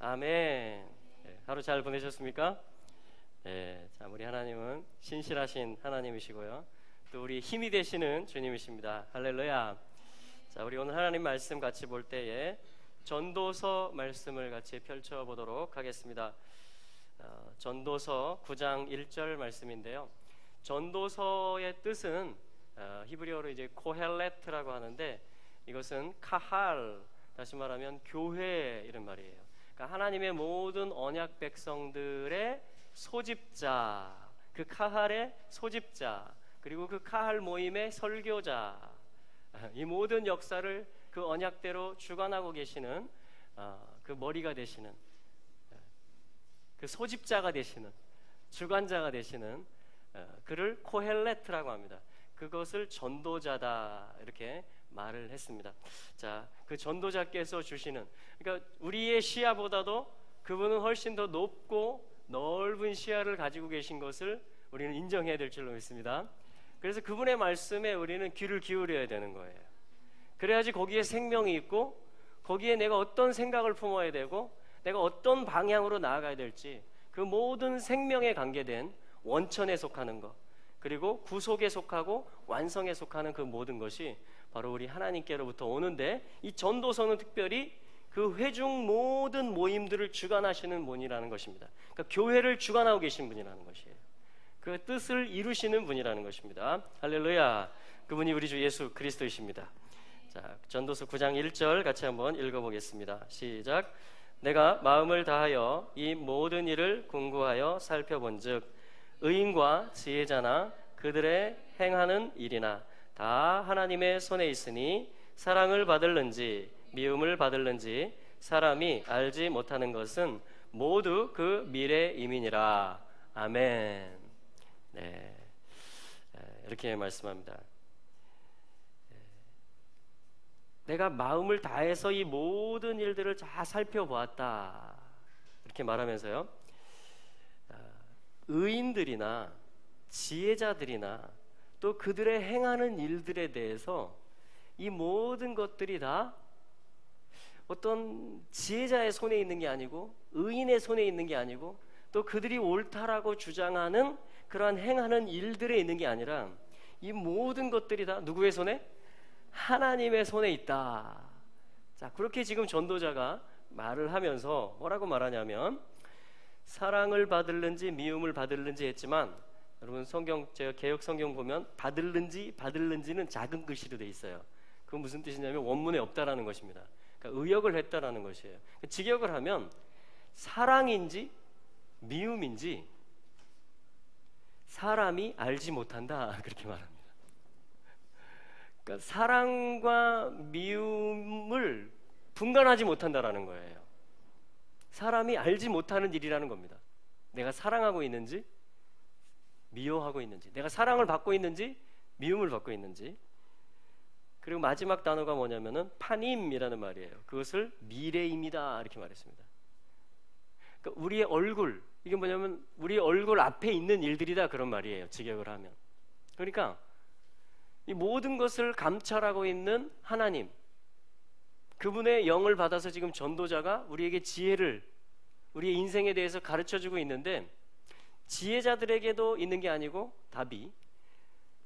아멘. 네, 하루 잘 보내셨습니까? 네, 자, 우리 하나님은 신실하신 하나님이시고요, 또 우리 힘이 되시는 주님이십니다. 할렐루야. 자, 우리 오늘 하나님 말씀 같이 볼 때에 전도서 말씀을 같이 펼쳐보도록 하겠습니다. 전도서 9장 1절 말씀인데요, 전도서의 뜻은 히브리어로 이제 코헬레트라고 하는데, 이것은 카할, 다시 말하면 교회 이런 말이에요. 그러니까 하나님의 모든 언약 백성들의 소집자, 그 카할의 소집자, 그리고 그 카할 모임의 설교자, 이 모든 역사를 그 언약대로 주관하고 계시는 그 머리가 되시는, 그 소집자가 되시는, 주관자가 되시는 그를 코헬레트라고 합니다. 그것을 전도자다 이렇게 말을 했습니다. 자, 그 전도자께서 주시는, 그러니까 우리의 시야보다도 그분은 훨씬 더 높고 넓은 시야를 가지고 계신 것을 우리는 인정해야 될 줄로 믿습니다. 그래서 그분의 말씀에 우리는 귀를 기울여야 되는 거예요. 그래야지 거기에 생명이 있고, 거기에 내가 어떤 생각을 품어야 되고, 내가 어떤 방향으로 나아가야 될지, 그 모든 생명에 관계된 원천에 속하는 것, 그리고 구속에 속하고 완성에 속하는 그 모든 것이 바로 우리 하나님께로부터 오는데, 이 전도서는 특별히 그 회중 모든 모임들을 주관하시는 분이라는 것입니다. 그러니까 교회를 주관하고 계신 분이라는 것이에요. 그 뜻을 이루시는 분이라는 것입니다. 할렐루야. 그분이 우리 주 예수 그리스도이십니다. 자, 전도서 9장 1절 같이 한번 읽어보겠습니다. 시작. 내가 마음을 다하여 이 모든 일을 궁구하여 살펴본즉 의인과 지혜자나 그들의 행하는 일이나 다 하나님의 손에 있으니 사랑을 받을는지 미움을 받을는지 사람이 알지 못하는 것은 모두 그 미래임이니라. 아멘. 네, 이렇게 말씀합니다. 내가 마음을 다해서 이 모든 일들을 다 살펴보았다 이렇게 말하면서요, 의인들이나 지혜자들이나 또 그들의 행하는 일들에 대해서 이 모든 것들이 다 어떤 지혜자의 손에 있는 게 아니고, 의인의 손에 있는 게 아니고, 또 그들이 옳다라고 주장하는 그러한 행하는 일들에 있는 게 아니라, 이 모든 것들이 다 누구의 손에? 하나님의 손에 있다. 자, 그렇게 지금 전도자가 말을 하면서 뭐라고 말하냐면, 사랑을 받을는지 미움을 받을는지 했지만, 여러분 성경, 제가 개역 성경 보면 받을는지는 작은 글씨로 돼 있어요. 그건 무슨 뜻이냐면 원문에 없다라는 것입니다. 그러니까 의역을 했다라는 것이에요. 직역을 하면 사랑인지 미움인지 사람이 알지 못한다 그렇게 말합니다. 그러니까 사랑과 미움을 분간하지 못한다라는 거예요. 사람이 알지 못하는 일이라는 겁니다. 내가 사랑하고 있는지 미워하고 있는지, 내가 사랑을 받고 있는지 미움을 받고 있는지. 그리고 마지막 단어가 뭐냐면은 파님이라는 말이에요. 그것을 미래입니다 이렇게 말했습니다. 그러니까 우리의 얼굴, 이게 뭐냐면 우리의 얼굴 앞에 있는 일들이다 그런 말이에요, 직역을 하면. 그러니까 이 모든 것을 감찰하고 있는 하나님, 그분의 영을 받아서 지금 전도자가 우리에게 지혜를, 우리의 인생에 대해서 가르쳐주고 있는데, 지혜자들에게도 있는 게 아니고 답이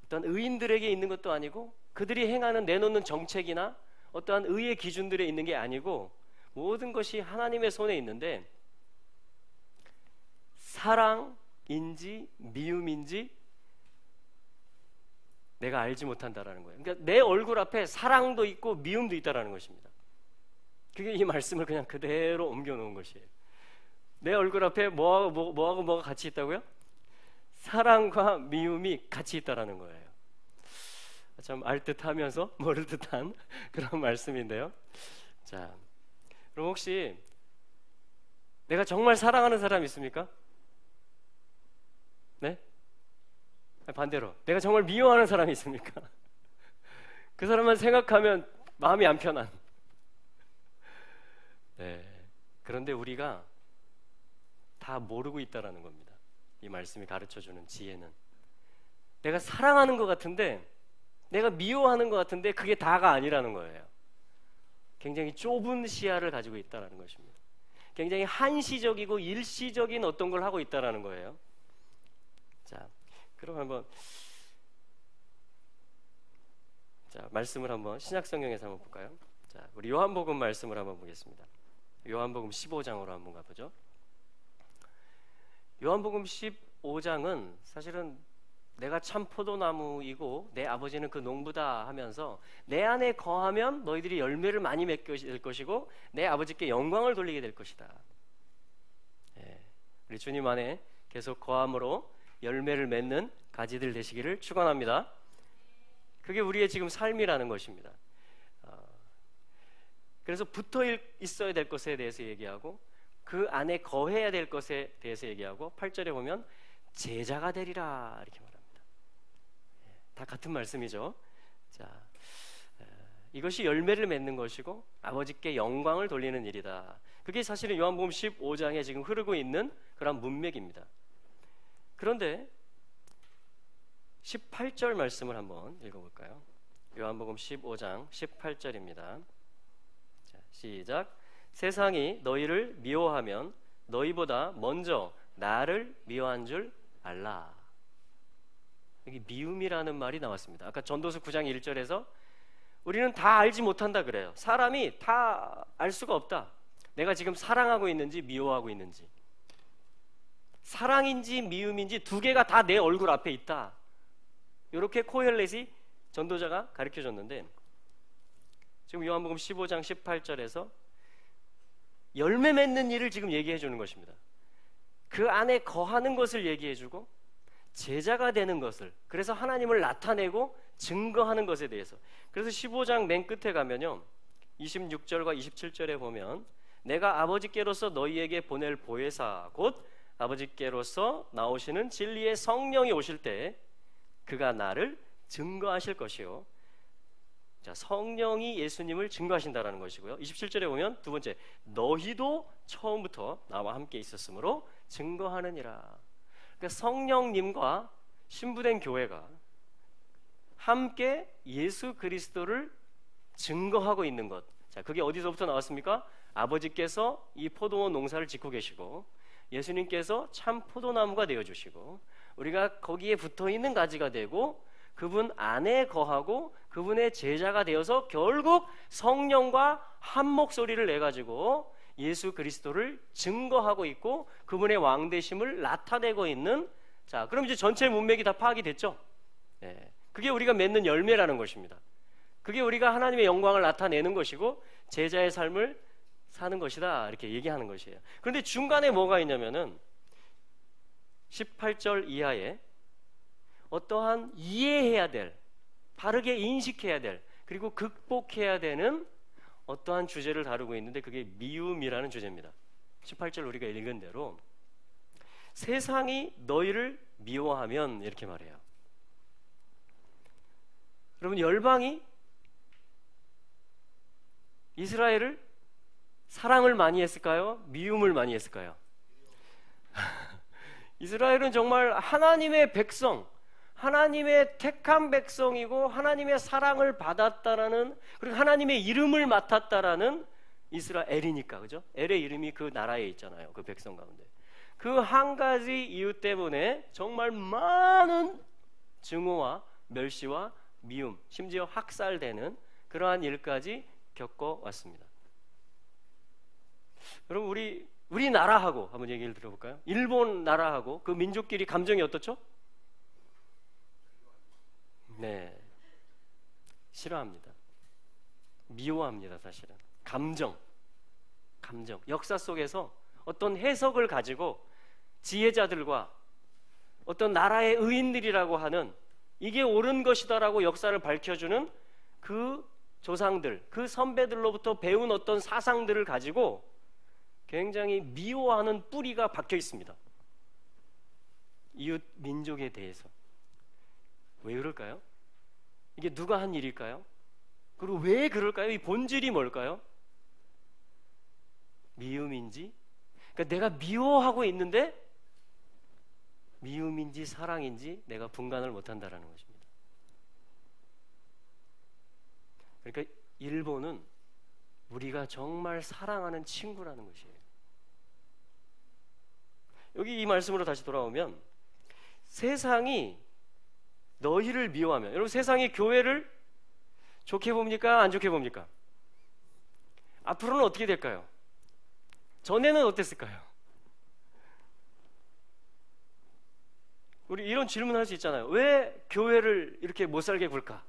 어떤 의인들에게 있는 것도 아니고, 그들이 행하는 내놓는 정책이나 어떠한 의의 기준들에 있는 게 아니고, 모든 것이 하나님의 손에 있는데, 사랑인지 미움인지 내가 알지 못한다라는 거예요. 그러니까 내 얼굴 앞에 사랑도 있고 미움도 있다라는 것입니다. 그게 이 말씀을 그냥 그대로 옮겨 놓은 것이에요. 내 얼굴 앞에 뭐하고 같이 있다고요? 사랑과 미움이 같이 있다라는 거예요. 참 알듯하면서 모를 듯한 그런 말씀인데요. 자, 그럼 혹시 내가 정말 사랑하는 사람 있습니까? 네? 반대로 내가 정말 미워하는 사람이 있습니까? 그 사람만 생각하면 마음이 안 편한. 네. 그런데 우리가 다 모르고 있다라는 겁니다. 이 말씀이 가르쳐주는 지혜는, 내가 사랑하는 것 같은데 내가 미워하는 것 같은데 그게 다가 아니라는 거예요. 굉장히 좁은 시야를 가지고 있다는 것입니다. 굉장히 한시적이고 일시적인 어떤 걸 하고 있다라는 거예요. 자, 그럼 한번 말씀을 한번 신약 성경에서 한번 볼까요? 자, 우리 요한복음 말씀을 한번 보겠습니다. 요한복음 15장으로 한번 가보죠. 요한복음 15장은 사실은 내가 참 포도나무이고 내 아버지는 그 농부다 하면서 내 안에 거하면 너희들이 열매를 많이 맺게 될 것이고 내 아버지께 영광을 돌리게 될 것이다. 우리 주님 안에 계속 거함으로 열매를 맺는 가지들 되시기를 축원합니다. 그게 우리의 지금 삶이라는 것입니다. 그래서 붙어 있어야 될 것에 대해서 얘기하고 그 안에 거해야 될 것에 대해서 얘기하고 8절에 보면 제자가 되리라 이렇게 말합니다. 다 같은 말씀이죠. 자, 이것이 열매를 맺는 것이고 아버지께 영광을 돌리는 일이다. 그게 사실은 요한복음 15장에 지금 흐르고 있는 그런 문맥입니다. 그런데 18절 말씀을 한번 읽어볼까요? 요한복음 15장 18절입니다. 자, 시작. 세상이 너희를 미워하면 너희보다 먼저 나를 미워한 줄 알라. 여기 미움이라는 말이 나왔습니다. 아까 전도서 9장 1절에서 우리는 다 알지 못한다 그래요. 사람이 다 알 수가 없다. 내가 지금 사랑하고 있는지 미워하고 있는지, 사랑인지 미움인지 두 개가 다 내 얼굴 앞에 있다. 이렇게 코헬렛이 전도자가 가르쳐줬는데 지금 요한복음 15장 18절에서 열매 맺는 일을 지금 얘기해 주는 것입니다. 그 안에 거하는 것을 얘기해주고 제자가 되는 것을, 그래서 하나님을 나타내고 증거하는 것에 대해서. 그래서 15장 맨 끝에 가면요 26절과 27절에 보면 내가 아버지께로서 너희에게 보낼 보혜사 곧 아버지께로서 나오시는 진리의 성령이 오실 때 그가 나를 증거하실 것이요. 자, 성령이 예수님을 증거하신다라는 것이고요. 27절에 보면 두 번째, 너희도 처음부터 나와 함께 있었으므로 증거하느니라. 그러니까 성령님과 신부된 교회가 함께 예수 그리스도를 증거하고 있는 것. 자, 그게 어디서부터 나왔습니까? 아버지께서 이 포도원 농사를 짓고 계시고 예수님께서 참 포도나무가 되어주시고 우리가 거기에 붙어있는 가지가 되고 그분 안에 거하고 그분의 제자가 되어서 결국 성령과 한 목소리를 내가지고 예수 그리스도를 증거하고 있고 그분의 왕되심을 나타내고 있는. 자, 그럼 이제 전체 문맥이 다 파악이 됐죠? 네. 그게 우리가 맺는 열매라는 것입니다. 그게 우리가 하나님의 영광을 나타내는 것이고 제자의 삶을 사는 것이다 이렇게 얘기하는 것이에요. 그런데 중간에 뭐가 있냐면은 18절 이하에 어떠한 이해해야 될, 바르게 인식해야 될, 그리고 극복해야 되는 어떠한 주제를 다루고 있는데 그게 미움이라는 주제입니다. 18절 우리가 읽은 대로 세상이 너희를 미워하면 이렇게 말해요. 여러분, 열방이 이스라엘을 사랑을 많이 했을까요? 미움을 많이 했을까요? 이스라엘은 정말 하나님의 백성, 하나님의 택한 백성이고 하나님의 사랑을 받았다라는, 그리고 하나님의 이름을 맡았다라는 이스라엘이니까, 그죠? 엘의 이름이 그 나라에 있잖아요. 그 백성 가운데. 그 한 가지 이유 때문에 정말 많은 증오와 멸시와 미움, 심지어 학살되는 그러한 일까지 겪어왔습니다. 여러분, 우리 나라하고 한번 얘기를 들어볼까요? 일본 나라하고 그 민족끼리 감정이 어떻죠? 네, 싫어합니다. 미워합니다. 사실은 감정, 역사 속에서 어떤 해석을 가지고 지혜자들과 어떤 나라의 의인들이라고 하는 이게 옳은 것이다라고 역사를 밝혀주는 그 조상들, 그 선배들로부터 배운 어떤 사상들을 가지고 굉장히 미워하는 뿌리가 박혀 있습니다. 이웃 민족에 대해서. 왜 그럴까요? 이게 누가 한 일일까요? 그리고 왜 그럴까요? 이 본질이 뭘까요? 미움인지? 그러니까 내가 미워하고 있는데 미움인지 사랑인지 내가 분간을 못한다라는 것입니다. 그러니까 일본은 우리가 정말 사랑하는 친구라는 것이에요. 여기 이 말씀으로 다시 돌아오면 세상이 너희를 미워하면, 여러분 세상이 교회를 좋게 봅니까? 안 좋게 봅니까? 앞으로는 어떻게 될까요? 전에는 어땠을까요? 우리 이런 질문할 수 있잖아요. 왜 교회를 이렇게 못 살게 굴까?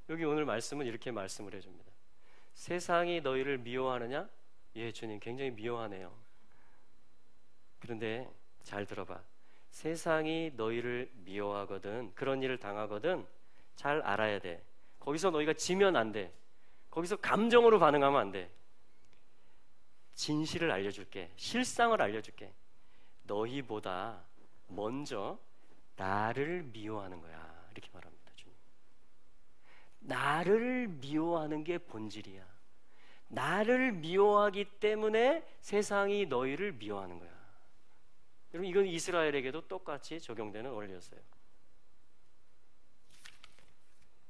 여기 오늘 말씀은 이렇게 말씀을 해줍니다. 세상이 너희를 미워하느냐? 예, 주님 굉장히 미워하네요. 그런데 잘 들어봐. 세상이 너희를 미워하거든, 그런 일을 당하거든, 잘 알아야 돼. 거기서 너희가 지면 안 돼. 거기서 감정으로 반응하면 안 돼. 진실을 알려줄게. 실상을 알려줄게. 너희보다 먼저 나를 미워하는 거야. 이렇게 말합니다, 주님. 나를 미워하는 게 본질이야. 나를 미워하기 때문에 세상이 너희를 미워하는 거야. 여러분, 이건 이스라엘에게도 똑같이 적용되는 원리였어요.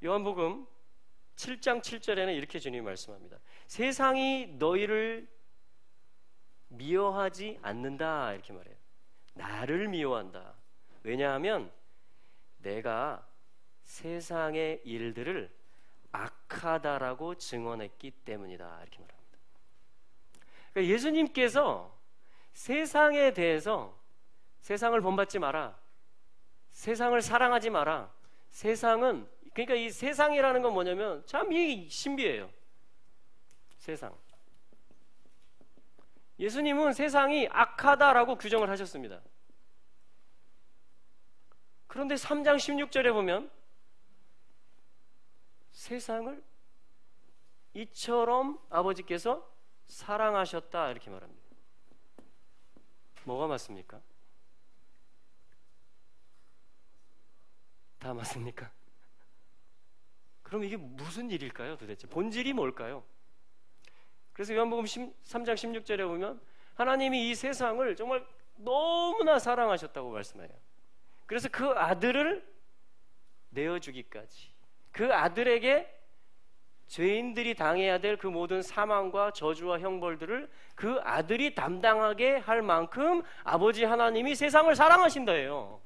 요한복음 7장 7절에는 이렇게 주님이 말씀합니다. 세상이 너희를 미워하지 않는다, 이렇게 말해요. 나를 미워한다. 왜냐하면 내가 세상의 일들을 악하다라고 증언했기 때문이다, 이렇게 말합니다. 그러니까 예수님께서 세상에 대해서 세상을 본받지 마라, 세상을 사랑하지 마라, 세상은, 그러니까 이 세상이라는 건 뭐냐면 참 이 신비해요. 세상. 예수님은 세상이 악하다라고 규정을 하셨습니다. 그런데 3장 16절에 보면 세상을 이처럼 아버지께서 사랑하셨다, 이렇게 말합니다. 뭐가 맞습니까? 다 맞습니까? 그럼 이게 무슨 일일까요, 도대체? 본질이 뭘까요? 그래서 요한복음 3장 16절에 보면 하나님이 이 세상을 정말 너무나 사랑하셨다고 말씀해요. 그래서 그 아들을 내어주기까지, 그 아들에게 죄인들이 당해야 될 그 모든 사망과 저주와 형벌들을 그 아들이 담당하게 할 만큼 아버지 하나님이 세상을 사랑하신다예요.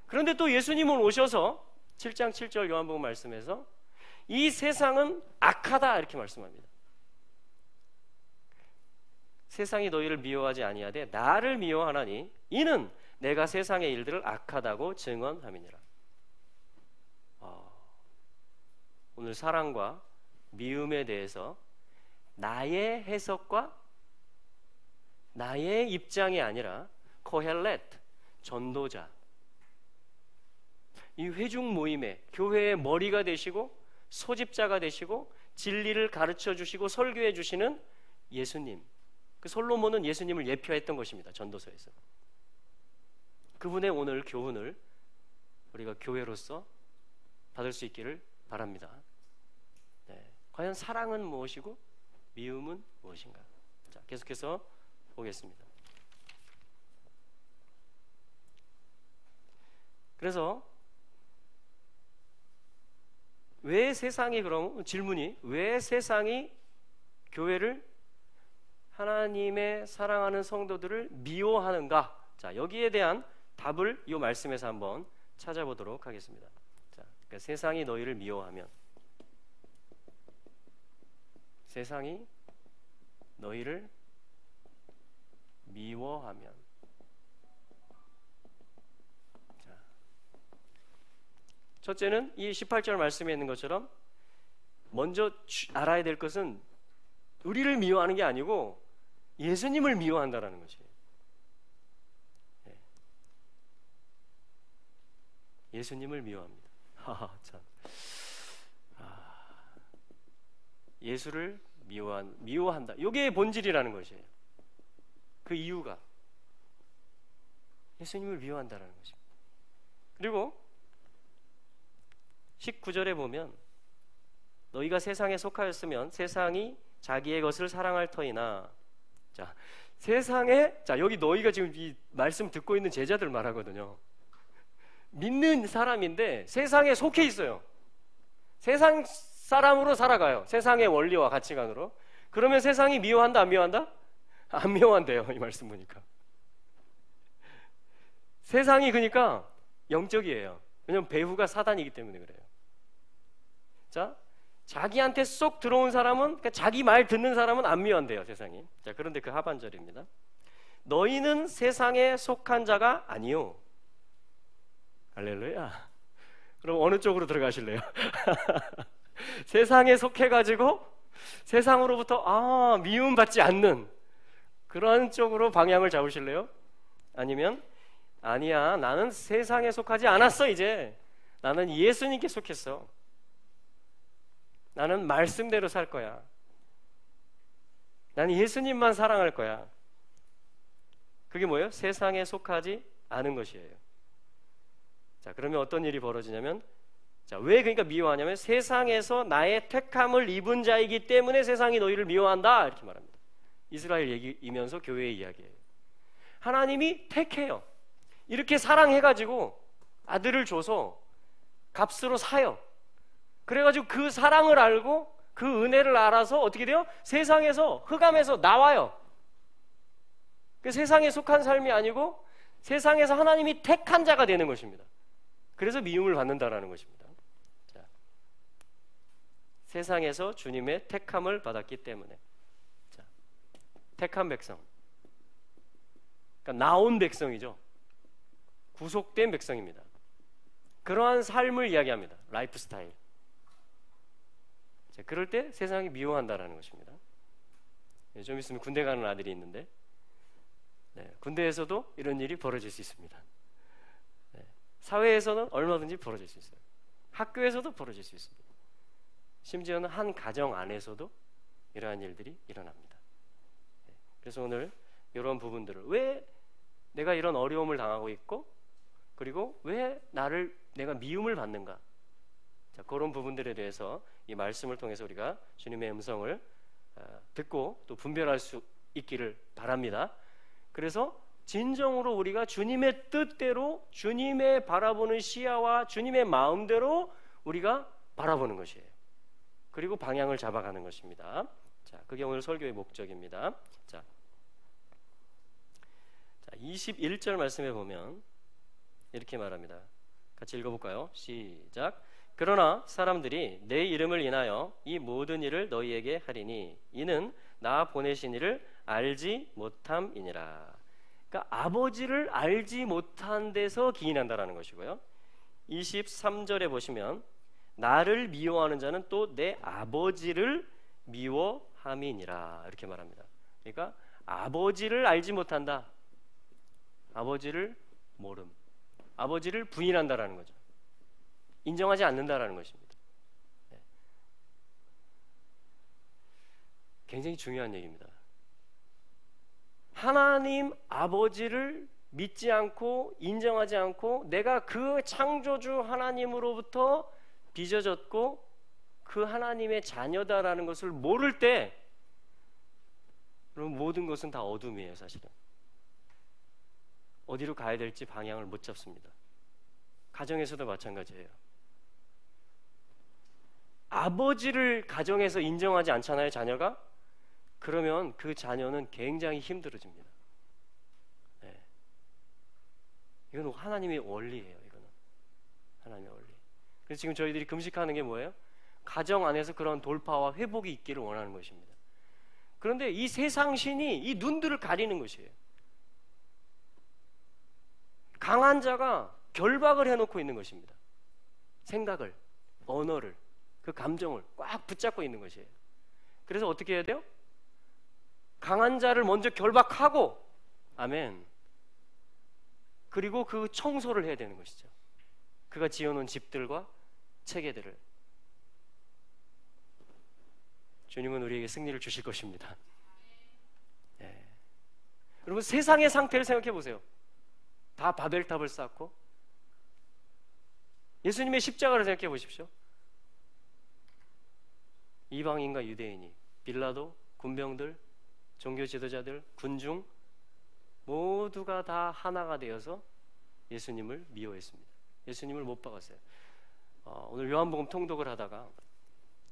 그런데 또 예수님은 오셔서 7장 7절 요한복음 말씀에서 이 세상은 악하다, 이렇게 말씀합니다. 세상이 너희를 미워하지 아니하되 나를 미워하나니 이는 내가 세상의 일들을 악하다고 증언함이니라. 오늘 사랑과 미움에 대해서 나의 해석과 나의 입장이 아니라 코헬렛, 전도자, 이 회중 모임의 교회의 머리가 되시고 소집자가 되시고 진리를 가르쳐 주시고 설교해 주시는 예수님, 그 솔로몬은 예수님을 예표했던 것입니다. 전도서에서. 그분의 오늘 교훈을 우리가 교회로서 받을 수 있기를 바랍니다. 네. 과연 사랑은 무엇이고 미움은 무엇인가? 자, 계속해서 보겠습니다. 그래서 왜 세상이, 그럼 질문이, 왜 세상이 교회를, 하나님의 사랑하는 성도들을 미워하는가? 자, 여기에 대한 답을 이 말씀에서 한번 찾아보도록 하겠습니다. 자, 그러니까 세상이 너희를 미워하면, 세상이 너희를 미워하면, 자, 첫째는 이 18절 말씀에 있는 것처럼 먼저 알아야 될 것은 우리를 미워하는 게 아니고 예수님을 미워한다라는 것이에요. 네. 예수님을 미워합니다. 참. 예수를 미워한다. 이게 본질이라는 것이에요. 그 이유가 예수님을 미워한다는 것입니다. 그리고 19절에 보면 너희가 세상에 속하였으면 세상이 자기의 것을 사랑할 터이나, 자, 세상에, 자, 여기 너희가 지금 이 말씀 듣고 있는 제자들 말하거든요. 믿는 사람인데 세상에 속해 있어요. 세상 사람으로 살아가요. 세상의 원리와 가치관으로. 그러면 세상이 미워한다, 안 미워한다? 안 미워한대요. 이 말씀 보니까. 세상이 그러니까 영적이에요. 왜냐하면 배후가 사단이기 때문에 그래요. 자, 자기한테 쏙 들어온 사람은, 그러니까 자기 말 듣는 사람은 안 미워한대요, 세상이. 자, 그런데 그 하반절입니다. 너희는 세상에 속한 자가 아니요. 할렐루야. 그럼 어느 쪽으로 들어가실래요? 세상에 속해가지고 세상으로부터 미움받지 않는 그런 쪽으로 방향을 잡으실래요? 아니면 아니야, 나는 세상에 속하지 않았어. 이제 나는 예수님께 속했어. 나는 말씀대로 살 거야. 나는 예수님만 사랑할 거야. 그게 뭐예요? 세상에 속하지 않은 것이에요. 자, 그러면 어떤 일이 벌어지냐면, 자, 왜 그러니까 미워하냐면 세상에서 나의 택함을 입은 자이기 때문에 세상이 너희를 미워한다, 이렇게 말합니다. 이스라엘 얘기이면서 교회의 이야기예요. 하나님이 택해요. 이렇게 사랑해가지고 아들을 줘서 값으로 사요. 그래가지고 그 사랑을 알고 그 은혜를 알아서 어떻게 돼요? 세상에서, 흑암에서 나와요. 그 세상에 속한 삶이 아니고 세상에서 하나님이 택한 자가 되는 것입니다. 그래서 미움을 받는다라는 것입니다. 자, 세상에서 주님의 택함을 받았기 때문에. 자, 택한 백성, 그러니까 나온 백성이죠. 구속된 백성입니다. 그러한 삶을 이야기합니다. 라이프 스타일. 자, 그럴 때 세상이 미워한다라는 것입니다. 좀 있으면 군대 가는 아들이 있는데, 군대에서도 이런 일이 벌어질 수 있습니다. 사회에서는 얼마든지 벌어질 수 있어요. 학교에서도 벌어질 수 있습니다. 심지어는 한 가정 안에서도 이러한 일들이 일어납니다. 그래서 오늘 이런 부분들을, 왜 내가 이런 어려움을 당하고 있고, 그리고 왜 내가 미움을 받는가, 자, 그런 부분들에 대해서 이 말씀을 통해서 우리가 주님의 음성을 듣고 또 분별할 수 있기를 바랍니다. 그래서 진정으로 우리가 주님의 뜻대로, 주님의 바라보는 시야와 주님의 마음대로 우리가 바라보는 것이에요. 그리고 방향을 잡아가는 것입니다. 자, 그게 오늘 설교의 목적입니다. 자, 21절 말씀에 보면 이렇게 말합니다. 같이 읽어볼까요? 시작. 그러나 사람들이 내 이름을 인하여 이 모든 일을 너희에게 하리니 이는 나 보내신 이를 알지 못함이니라. 그러니까 아버지를 알지 못한 데서 기인한다라는 것이고요. 23절에 보시면 나를 미워하는 자는 또 내 아버지를 미워함이니라, 이렇게 말합니다. 그러니까 아버지를 알지 못한다, 아버지를 모름, 아버지를 부인한다라는 거죠. 인정하지 않는다라는 것입니다. 굉장히 중요한 얘기입니다. 하나님 아버지를 믿지 않고 인정하지 않고 내가 그 창조주 하나님으로부터 빚어졌고 그 하나님의 자녀다라는 것을 모를 때, 그럼 모든 것은 다 어둠이에요. 사실은 어디로 가야 될지 방향을 못 잡습니다. 가정에서도 마찬가지예요. 아버지를 가정에서 인정하지 않잖아요, 자녀가? 그러면 그 자녀는 굉장히 힘들어집니다. 네. 이건 하나님의 원리예요. 이거는 하나님의 원리. 그래서 지금 저희들이 금식하는 게 뭐예요? 가정 안에서 그런 돌파와 회복이 있기를 원하는 것입니다. 그런데 이 세상 신이 이 눈들을 가리는 것이에요. 강한 자가 결박을 해놓고 있는 것입니다. 생각을, 언어를, 그 감정을 꽉 붙잡고 있는 것이에요. 그래서 어떻게 해야 돼요? 강한 자를 먼저 결박하고, 아멘, 그리고 그 청소를 해야 되는 것이죠. 그가 지어놓은 집들과 체계들을. 주님은 우리에게 승리를 주실 것입니다. 네. 여러분, 세상의 상태를 생각해 보세요. 다 바벨탑을 쌓고, 예수님의 십자가를 생각해 보십시오. 이방인과 유대인이, 빌라도, 군병들, 종교 지도자들, 군중 모두가 다 하나가 되어서 예수님을 미워했습니다. 예수님을 못 박았어요. 오늘 요한복음 통독을 하다가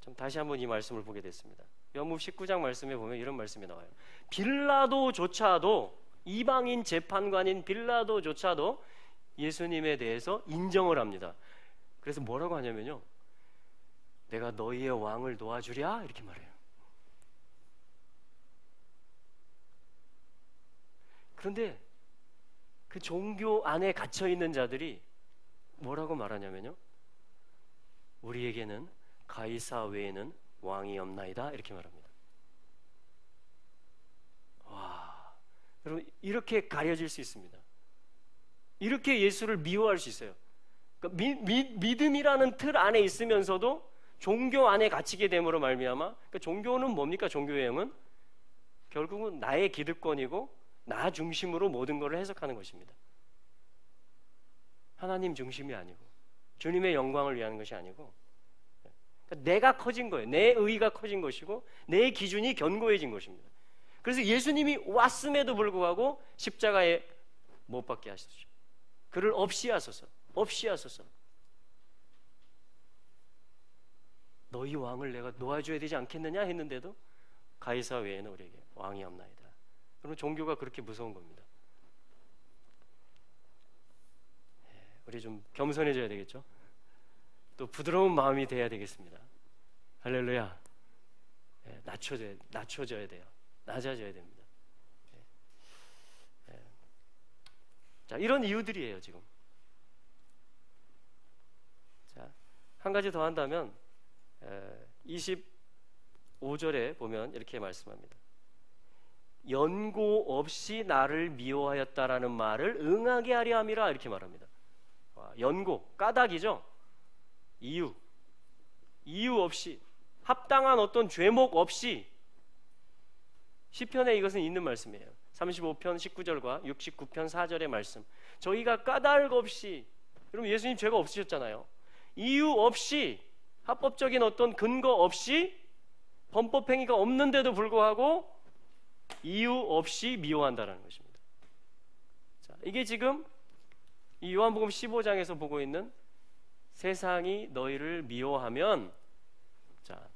좀 다시 한번 이 말씀을 보게 됐습니다. 요한복음 19장 말씀에 보면 이런 말씀이 나와요. 빌라도조차도, 이방인 재판관인 빌라도조차도 예수님에 대해서 인정을 합니다. 그래서 뭐라고 하냐면요, 내가 너희의 왕을 놓아주랴 이렇게 말해요. 그런데 그 종교 안에 갇혀 있는 자들이 뭐라고 말하냐면요, 우리에게는 가이사 외에는 왕이 없나이다 이렇게 말합니다. 와, 여러분, 이렇게 가려질 수 있습니다. 이렇게 예수를 미워할 수 있어요. 그러니까 믿음이라는 틀 안에 있으면서도 종교 안에 갇히게 됨으로 말미암아, 그러니까 종교는 뭡니까? 종교의 영은 결국은 나의 기득권이고 나 중심으로 모든 것을 해석하는 것입니다. 하나님 중심이 아니고 주님의 영광을 위한 것이 아니고, 그러니까 내가 커진 거예요. 내 의의가 커진 것이고 내 기준이 견고해진 것입니다. 그래서 예수님이 왔음에도 불구하고 십자가에 못 박게 하셨죠. 그를 없이 하소서, 없이 하소서. 너희 왕을 내가 놓아줘야 되지 않겠느냐 했는데도 가이사 외에는 우리에게 왕이 없나이다. 그러면 종교가 그렇게 무서운 겁니다. 우리 좀 겸손해져야 되겠죠. 또 부드러운 마음이 돼야 되겠습니다. 할렐루야. 낮춰져야 돼요. 낮아져야 됩니다. 자, 이런 이유들이에요 지금. 자, 한 가지 더 한다면 25절에 보면 이렇게 말씀합니다. 연고 없이 나를 미워하였다라는 말을 응하게 하려 함이라 이렇게 말합니다. 연고, 까닭이죠. 이유 없이, 합당한 어떤 죄목 없이. 시편에 이것은 있는 말씀이에요. 35편 19절과 69편 4절의 말씀. 저희가 까닭 없이, 여러분 예수님 죄가 없으셨잖아요. 이유 없이, 합법적인 어떤 근거 없이, 범법행위가 없는데도 불구하고 이유 없이 미워한다는 것입니다. 자, 이게 지금 이 요한복음 15장에서 보고 있는 세상이 너희를 미워하면, 자,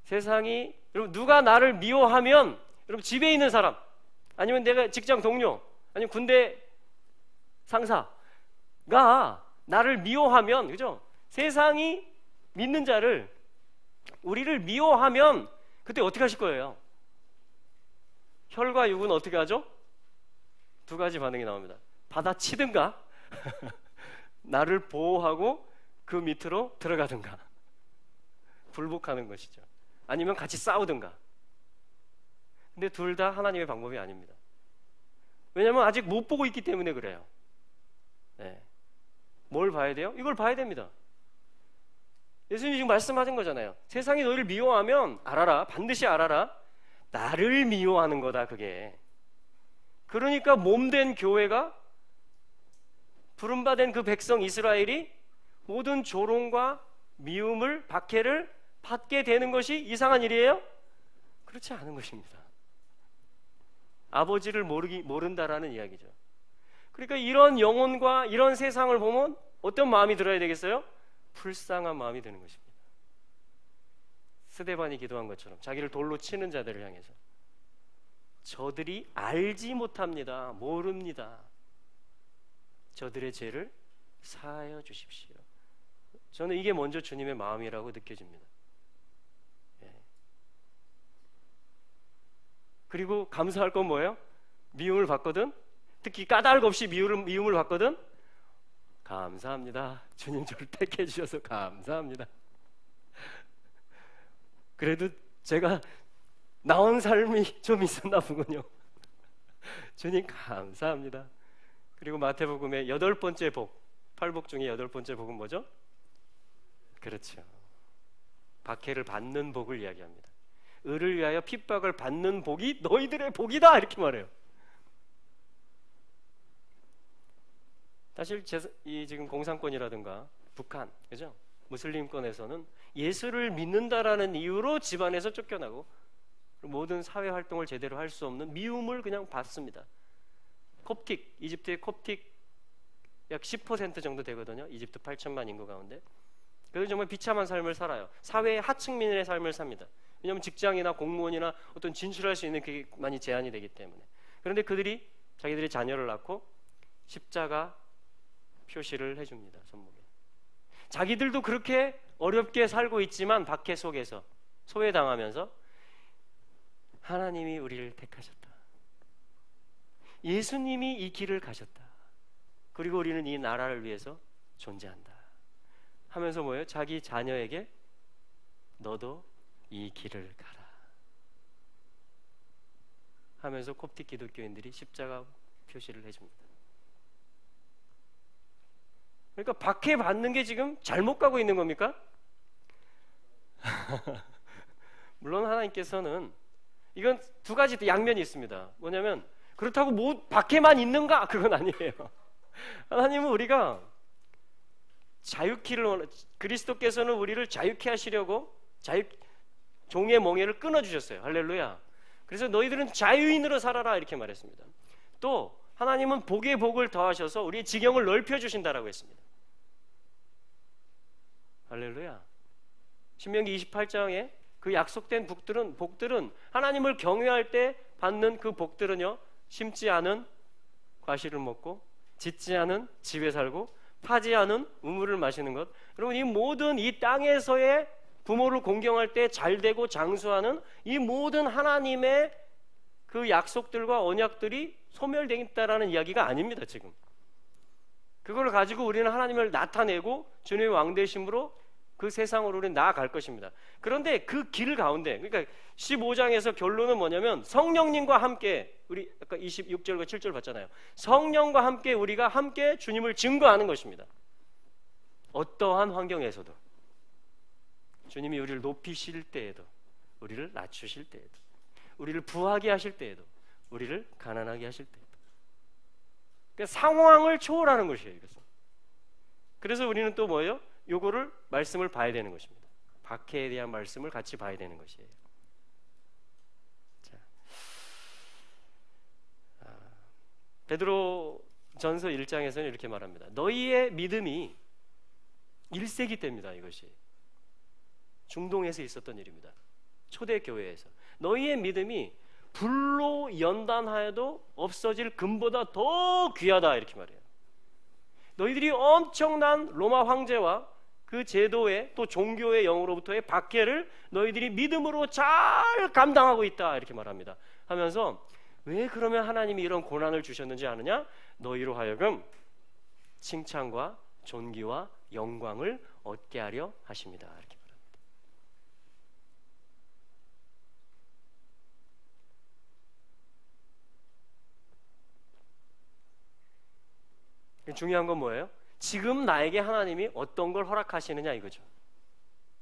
세상이, 여러분 누가 나를 미워하면, 여러분 집에 있는 사람, 아니면 내가 직장 동료, 아니면 군대 상사가 나를 미워하면, 그죠? 세상이 믿는 자를, 우리를 미워하면 그때 어떻게 하실 거예요? 혈과 육은 어떻게 하죠? 두 가지 반응이 나옵니다. 받아치든가 나를 보호하고 그 밑으로 들어가든가 굴복하는 것이죠. 아니면 같이 싸우든가. 근데 둘 다 하나님의 방법이 아닙니다. 왜냐하면 아직 못 보고 있기 때문에 그래요. 네. 뭘 봐야 돼요? 이걸 봐야 됩니다. 예수님이 지금 말씀하신 거잖아요. 세상이 너희를 미워하면 알아라, 반드시 알아라, 나를 미워하는 거다 그게. 그러니까 몸된 교회가, 부름받은 그 백성 이스라엘이 모든 조롱과 미움을, 박해를 받게 되는 것이 이상한 일이에요? 그렇지 않은 것입니다. 아버지를 모른다라는 이야기죠. 그러니까 이런 영혼과 이런 세상을 보면 어떤 마음이 들어야 되겠어요? 불쌍한 마음이 드는 것입니다. 스데반이 기도한 것처럼 자기를 돌로 치는 자들을 향해서, 저들이 알지 못합니다. 모릅니다. 저들의 죄를 사하여 주십시오. 저는 이게 먼저 주님의 마음이라고 느껴집니다. 예. 그리고 감사할 건 뭐예요? 미움을 받거든, 특히 까닭 없이 미움을 받거든, 감사합니다. 주님 저를 택해 주셔서 감사합니다. 그래도 제가 나온 삶이 좀 있었나 보군요. 주님 감사합니다. 그리고 마태복음의 8번째 복, 8복 중에 8번째 복은 뭐죠? 그렇죠. 박해를 받는 복을 이야기합니다. 의를 위하여 핍박을 받는 복이 너희들의 복이다 이렇게 말해요. 사실 이 지금 공산권이라든가 북한, 그죠? 무슬림권에서는 예수를 믿는다라는 이유로 집안에서 쫓겨나고 모든 사회 활동을 제대로 할 수 없는 미움을 그냥 받습니다. 콥틱, 이집트의 콥틱 약 10% 정도 되거든요. 이집트 8천만 인구 가운데 그래서 정말 비참한 삶을 살아요. 사회의 하층민의 삶을 삽니다. 왜냐하면 직장이나 공무원이나 어떤 진출할 수 있는 그게 많이 제한이 되기 때문에. 그런데 그들이 자기들의 자녀를 낳고 십자가 표시를 해줍니다. 손목에. 자기들도 그렇게 어렵게 살고 있지만 박해 속에서 소외당하면서 하나님이 우리를 택하셨다. 예수님이 이 길을 가셨다. 그리고 우리는 이 나라를 위해서 존재한다 하면서 뭐예요? 자기 자녀에게 너도 이 길을 가라 하면서 콥틱 기독교인들이 십자가 표시를 해줍니다. 그러니까 박해받는 게 지금 잘못 가고 있는 겁니까? 물론 하나님께서는 이건 두 가지 양면이 있습니다. 뭐냐면 그렇다고 박해만 있는가? 그건 아니에요. 하나님은 우리가 자유키를 그리스도께서는 우리를 자유케 하시려고 종의 멍에를 끊어주셨어요. 할렐루야. 그래서 너희들은 자유인으로 살아라 이렇게 말했습니다. 또 하나님은 복의 복을 더하셔서 우리의 지경을 넓혀주신다라고 했습니다. 할렐루야. 신명기 28장에 그 약속된 복들은 하나님을 경외할 때 받는 그 복들은요, 심지 않은 과실을 먹고 짓지 않은 집에 살고 파지 않은 우물을 마시는 것. 여러분, 이 모든 이 땅에서의 부모를 공경할 때 잘되고 장수하는 이 모든 하나님의 그 약속들과 언약들이 소멸되겠다라는 이야기가 아닙니다. 지금 그걸 가지고 우리는 하나님을 나타내고 주님의 왕되심으로 그 세상으로 우리는 나아갈 것입니다. 그런데 그 길 가운데, 그러니까 15장에서 결론은 뭐냐면 성령님과 함께, 우리 아까 26절과 7절 봤잖아요. 성령과 함께 우리가 함께 주님을 증거하는 것입니다. 어떠한 환경에서도 주님이 우리를 높이실 때에도, 우리를 낮추실 때에도, 우리를 부하게 하실 때에도, 우리를 가난하게 하실 때에도, 그러니까 상황을 초월하는 것이에요. 이것은. 그래서 우리는 또 뭐예요? 요거를 말씀을 봐야 되는 것입니다. 박해에 대한 말씀을 같이 봐야 되는 것이에요. 자, 베드로 전서 1장에서는 이렇게 말합니다. 너희의 믿음이 1세기 때입니다. 이것이 중동에서 있었던 일입니다. 초대교회에서 너희의 믿음이 불로 연단하여도 없어질 금보다 더 귀하다 이렇게 말해요. 너희들이 엄청난 로마 황제와 그 제도의 또 종교의 영으로부터의 박해를 너희들이 믿음으로 잘 감당하고 있다 이렇게 말합니다. 하면서 왜 그러면 하나님이 이런 고난을 주셨는지 아느냐? 너희로 하여금 칭찬과 존귀와 영광을 얻게 하려 하십니다. 이렇게 말합니다. 중요한 건 뭐예요? 지금 나에게 하나님이 어떤 걸 허락하시느냐 이거죠.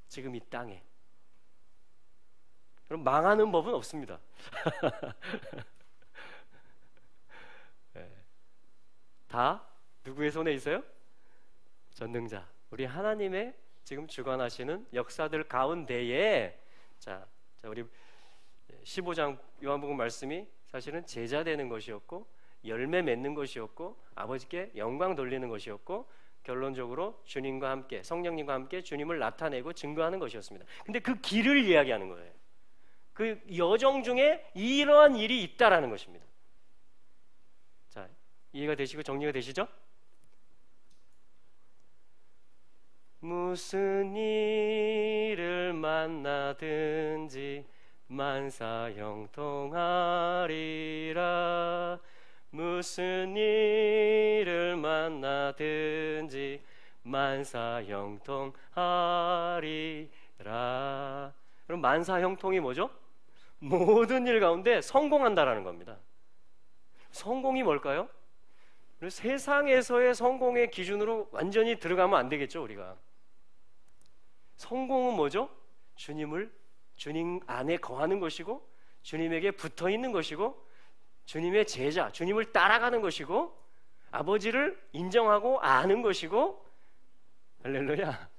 지금 이 땅에. 그럼 망하는 법은 없습니다. 네. 다 누구의 손에 있어요? 전능자, 우리 하나님의 지금 주관하시는 역사들 가운데에 자 우리 15장 요한복음 말씀이 사실은 제자 되는 것이었고 열매 맺는 것이었고 아버지께 영광 돌리는 것이었고 결론적으로 주님과 함께 성령님과 함께 주님을 나타내고 증거하는 것이었습니다. 근데 그 길을 이야기하는 거예요. 그 여정 중에 이러한 일이 있다라는 것입니다. 자, 이해가 되시고 정리가 되시죠? 무슨 일을 만나든지 만사 형통하리라. 무슨 일을 만나든지 만사 형통하리라. 그럼 만사 형통이 뭐죠? 모든 일 가운데 성공한다라는 겁니다. 성공이 뭘까요? 세상에서의 성공의 기준으로 완전히 들어가면 안 되겠죠. 우리가 성공은 뭐죠? 주님 안에 거하는 것이고 주님에게 붙어 있는 것이고 주님의 제자, 주님을 따라가는 것이고 아버지를 인정하고 아는 것이고 할렐루야.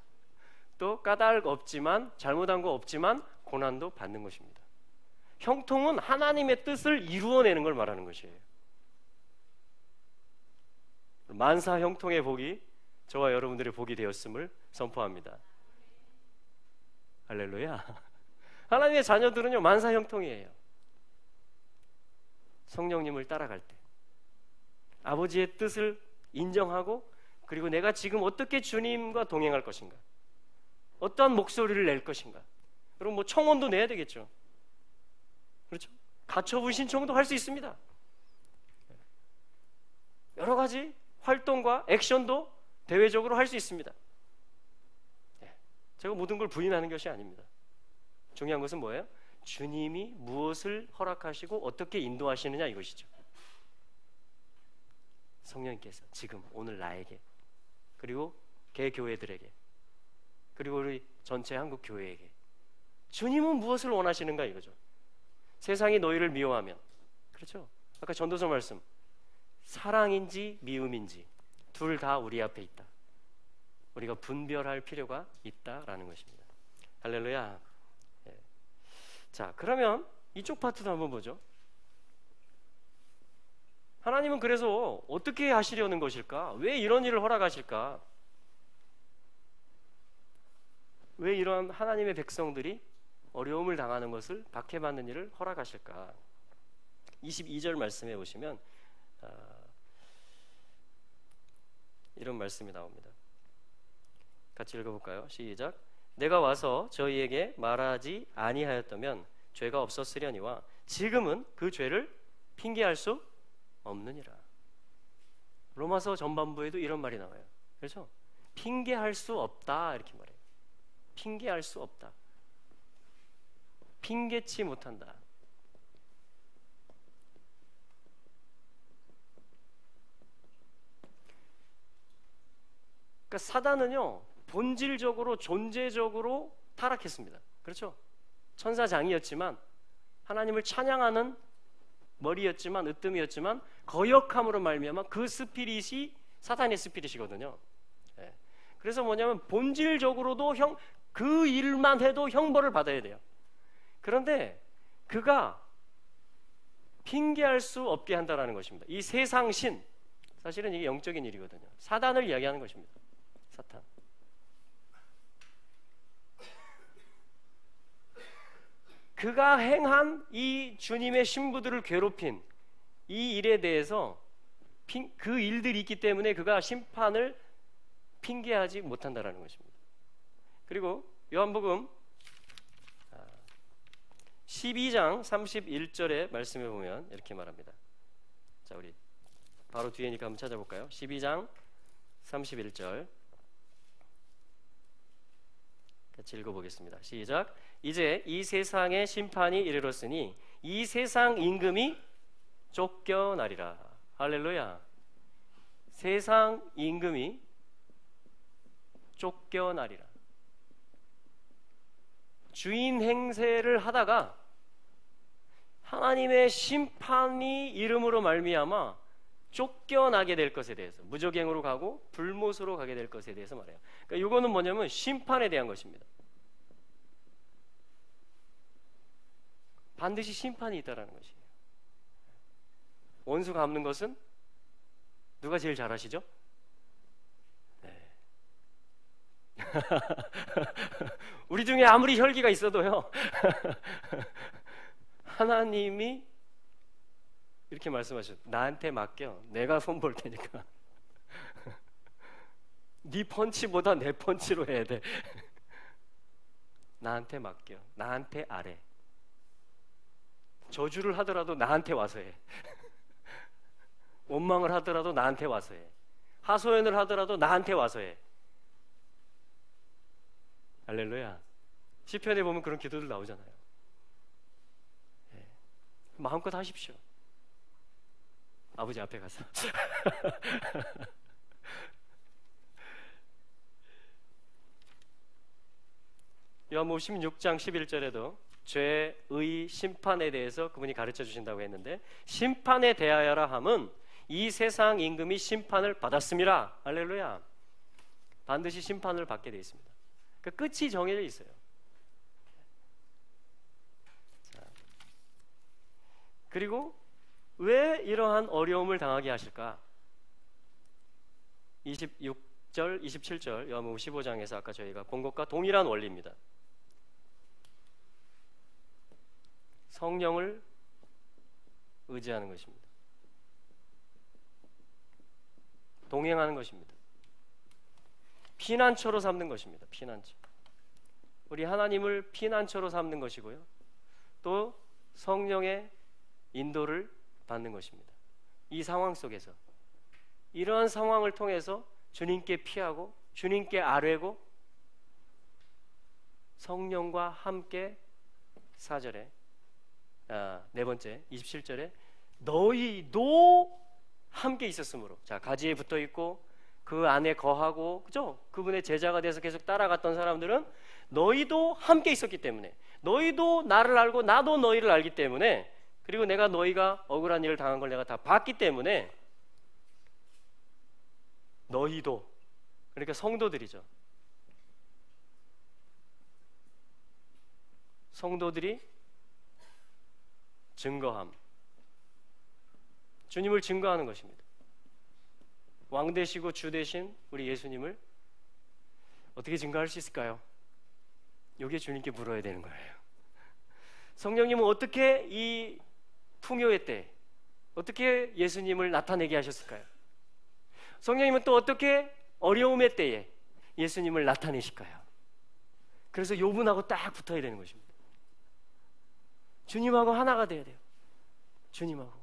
또 까닭 없지만 잘못한 거 없지만 고난도 받는 것입니다. 형통은 하나님의 뜻을 이루어내는 걸 말하는 것이에요. 만사 형통의 복이 저와 여러분들의 복이 되었음을 선포합니다. 할렐루야. 하나님의 자녀들은요, 만사형통이에요. 성령님을 따라갈 때 아버지의 뜻을 인정하고, 그리고 내가 지금 어떻게 주님과 동행할 것인가, 어떠한 목소리를 낼 것인가. 그럼 뭐 청혼도 내야 되겠죠. 그렇죠? 가처분 신청도 할 수 있습니다. 여러 가지 활동과 액션도 대외적으로 할 수 있습니다. 제가 모든 걸 부인하는 것이 아닙니다. 중요한 것은 뭐예요? 주님이 무엇을 허락하시고 어떻게 인도하시느냐, 이것이죠. 성령님께서 지금 오늘 나에게, 그리고 개교회들에게, 그리고 우리 전체 한국 교회에게 주님은 무엇을 원하시는가, 이거죠. 세상이 너희를 미워하면, 그렇죠? 아까 전도서 말씀, 사랑인지 미움인지 둘 다 우리 앞에 있다. 우리가 분별할 필요가 있다라는 것입니다. 할렐루야. 예. 자, 그러면 이쪽 파트도 한번 보죠. 하나님은 그래서 어떻게 하시려는 것일까? 왜 이런 일을 허락하실까? 왜 이런 하나님의 백성들이 어려움을 당하는 것을, 박해받는 일을 허락하실까? 22절 말씀에 보시면 이런 말씀이 나옵니다. 같이 읽어볼까요? 시작. 내가 와서 저희에게 말하지 아니하였다면 죄가 없었으려니와 지금은 그 죄를 핑계할 수 없느니라. 로마서 전반부에도 이런 말이 나와요. 그렇죠? 핑계할 수 없다, 이렇게 말해요. 핑계할 수 없다. 핑계치 못한다. 그러니까 사단은요, 본질적으로, 존재적으로 타락했습니다. 그렇죠? 천사장이었지만, 하나님을 찬양하는 머리였지만, 으뜸이었지만, 거역함으로 말미암아 그 스피릿이 사탄의 스피릿이거든요. 네. 그래서 뭐냐면 본질적으로도 그 일만 해도 형벌을 받아야 돼요. 그런데 그가 핑계할 수 없게 한다라는 것입니다. 이 세상 신, 사실은 이게 영적인 일이거든요. 사단을 이야기하는 것입니다. 사탄. 그가 행한 이 주님의 신부들을 괴롭힌 이 일에 대해서 그 일들이 있기 때문에 그가 심판을 핑계하지 못한다라는 것입니다. 그리고 요한복음 12장 31절의 말씀에 보면 이렇게 말합니다. 자, 우리 바로 뒤에니까 한번 찾아볼까요? 12장 31절 같이 읽어보겠습니다. 시작. 이제 이 세상의 심판이 이르렀으니 이 세상 임금이 쫓겨나리라. 할렐루야. 세상 임금이 쫓겨나리라. 주인 행세를 하다가 하나님의 심판이 이름으로 말미암아 쫓겨나게 될 것에 대해서, 무적행으로 가고 불못으로 가게 될 것에 대해서 말해요. 그러니까 이거는 뭐냐면 심판에 대한 것입니다. 반드시 심판이 있다라는 것이에요. 원수 갚는 것은 누가 제일 잘하시죠? 네. 우리 중에 아무리 혈기가 있어도요, 하나님이 이렇게 말씀하셨어요. 나한테 맡겨. 내가 손 볼 테니까. 네 펀치보다 내 펀치로 해야 돼. 나한테 맡겨. 나한테 아래. 저주를 하더라도 나한테 와서 해. 원망을 하더라도 나한테 와서 해. 하소연을 하더라도 나한테 와서 해. 할렐루야. 시편에 보면 그런 기도들 나오잖아요. 네. 마음껏 하십시오. 아버지 앞에 가서. 요한복음 16장 11절에도 죄의 심판에 대해서 그분이 가르쳐 주신다고 했는데, 심판에 대하여라 함은 이 세상 임금이 심판을 받았습니다. 할렐루야. 반드시 심판을 받게 되어 있습니다. 그 끝이 정해져 있어요. 자, 그리고 왜 이러한 어려움을 당하게 하실까? 26절, 27절 요한복음 15장에서 아까 저희가 본 것과 동일한 원리입니다. 성령을 의지하는 것입니다. 동행하는 것입니다. 피난처로 삼는 것입니다. 피난처. 우리 하나님을 피난처로 삼는 것이고요. 또 성령의 인도를 받는 것입니다. 이 상황 속에서 이러한 상황을 통해서 주님께 피하고 주님께 아뢰고 성령과 함께 4절에 네 번째 27절에 너희도 함께 있었으므로, 자, 가지에 붙어 있고 그 안에 거하고, 그죠? 그분의 제자가 돼서 계속 따라갔던 사람들은 너희도 함께 있었기 때문에, 너희도 나를 알고 나도 너희를 알기 때문에, 그리고 내가 너희가 억울한 일을 당한 걸 내가 다 봤기 때문에 너희도, 그러니까 성도들이죠. 성도들이 증거함, 주님을 증거하는 것입니다. 왕 되시고 주 되신 우리 예수님을 어떻게 증거할 수 있을까요? 여기에 주님께 물어야 되는 거예요. 성령님은 어떻게 이 풍요의 때 어떻게 예수님을 나타내게 하셨을까요? 성령님은 또 어떻게 어려움의 때에 예수님을 나타내실까요? 그래서 요분하고 딱 붙어야 되는 것입니다. 주님하고 하나가 돼야 돼요. 주님하고.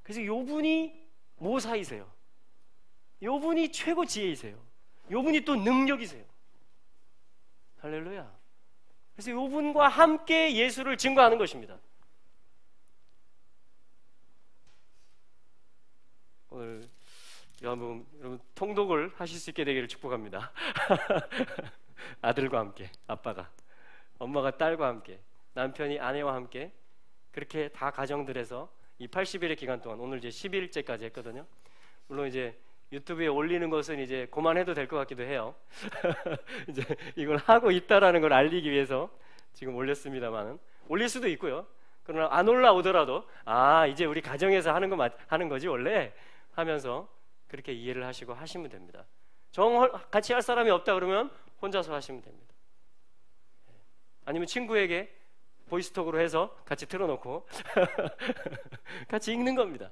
그래서 요분이 모사이세요. 요분이 최고 지혜이세요. 요분이 또 능력이세요. 할렐루야. 그래서 요분과 함께 예수를 증거하는 것입니다. 오늘 요한복음 여러분 통독을 하실 수 있게 되기를 축복합니다. 아들과 함께, 아빠가, 엄마가 딸과 함께, 남편이 아내와 함께, 그렇게 다 가정들에서 이 80일의 기간 동안, 오늘 이제 10일째까지 했거든요. 물론 이제 유튜브에 올리는 것은 이제 그만해도 될 것 같기도 해요. 이제 이걸 하고 있다라는 걸 알리기 위해서 지금 올렸습니다만은, 올릴 수도 있고요. 그러나 안 올라오더라도 이제 우리 가정에서 하는 거지 원래 하면서 그렇게 이해를 하시고 하시면 됩니다. 같이 할 사람이 없다 그러면 혼자서 하시면 됩니다. 아니면 친구에게 보이스톡으로 해서 같이 틀어놓고 같이 읽는 겁니다.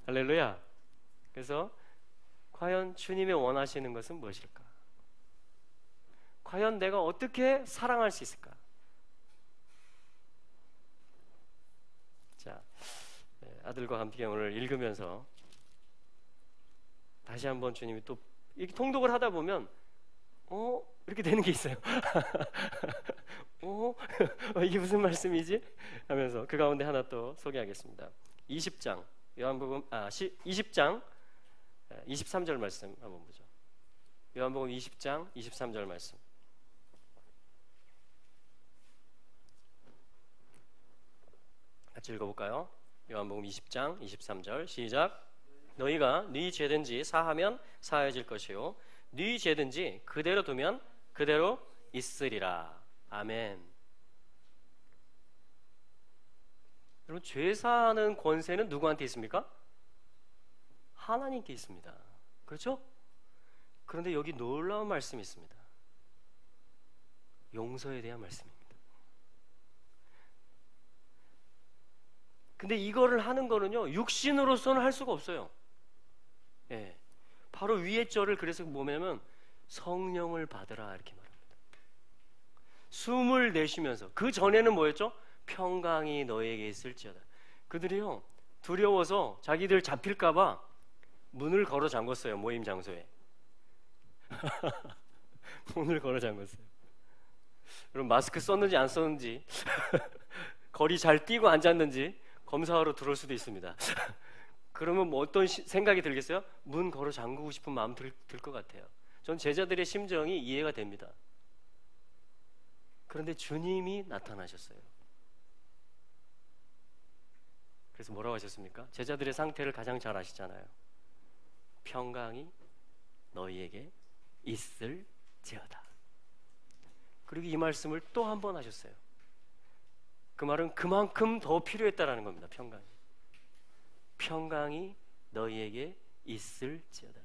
할렐루야. 그래서 과연 주님의 원하시는 것은 무엇일까? 과연 내가 어떻게 사랑할 수 있을까? 자, 아들과 함께 오늘 읽으면서 다시 한번 주님이 또 이렇게 통독을 하다 보면 이렇게 되는 게 있어요. 이게 무슨 말씀이지? 하면서 그 가운데 하나 또 소개하겠습니다. 20장 요한복음 20장 23절 말씀 한번 보죠. 요한복음 20장 23절 말씀. 같이 읽어볼까요? 요한복음 20장 23절 시작. 너희가 네 죄든지 사하면 사해질 것이요 네 죄든지 그대로 두면 그대로 있으리라. 아멘. 여러분, 죄 사하는 권세는 누구한테 있습니까? 하나님께 있습니다. 그렇죠? 그런데 여기 놀라운 말씀이 있습니다. 용서에 대한 말씀입니다. 근데 이거를 하는 거는요, 육신으로서는 할 수가 없어요. 바로 위의 절을 그래서 뭐냐면 성령을 받으라 이렇게 말합니다. 숨을 내쉬면서, 그 전에는 뭐였죠? 평강이 너에게 있을지어다. 그들이요 두려워서 자기들 잡힐까봐 문을 걸어 잠궜어요. 모임 장소에 문을 걸어 잠궜어요. 여러분, 마스크 썼는지 안 썼는지 거리 잘 뛰고 앉았는지 검사하러 들어올 수도 있습니다. 그러면 뭐 어떤 생각이 들겠어요? 문 걸어 잠그고 싶은 마음 들 것 같아요. 전 제자들의 심정이 이해가 됩니다. 그런데 주님이 나타나셨어요. 그래서 뭐라고 하셨습니까? 제자들의 상태를 가장 잘 아시잖아요. 평강이 너희에게 있을지어다. 그리고 이 말씀을 또 한 번 하셨어요. 그 말은 그만큼 더 필요했다라는 겁니다. 평강이 너희에게 있을지어다.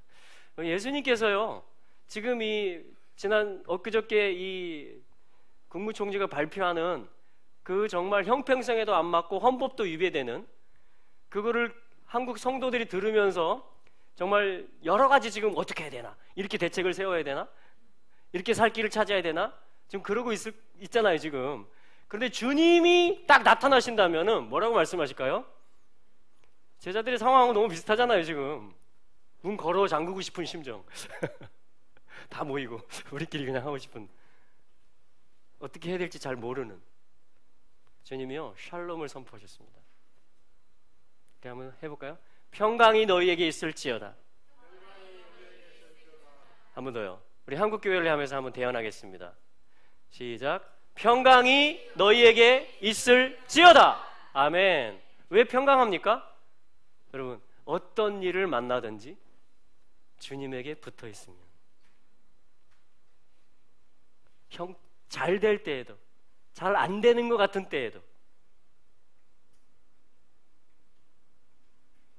예수님께서요, 지금 이 지난 엊그저께 이 국무총리가 발표하는 그 정말 형평성에도 안 맞고 헌법도 위배되는 그거를 한국 성도들이 들으면서 정말 여러 가지 지금 어떻게 해야 되나, 이렇게 대책을 세워야 되나, 이렇게 살 길을 찾아야 되나, 지금 그러고 있잖아요 지금. 그런데 주님이 딱 나타나신다면은 뭐라고 말씀하실까요? 제자들의 상황하고 너무 비슷하잖아요 지금. 문 걸어 잠그고 싶은 심정. 다 모이고 우리끼리 그냥 하고 싶은, 어떻게 해야 될지 잘 모르는 주님이요 샬롬을 선포하셨습니다. 한번 해볼까요? 평강이 너희에게 있을지어다. 한 번 더요. 우리 한국교회를 하면서 한번 대언하겠습니다. 시작. 평강이 너희에게 있을지어다. 아멘. 왜 평강합니까? 여러분, 어떤 일을 만나든지 주님에게 붙어 있으면, 잘 될 때에도, 잘 안 되는 것 같은 때에도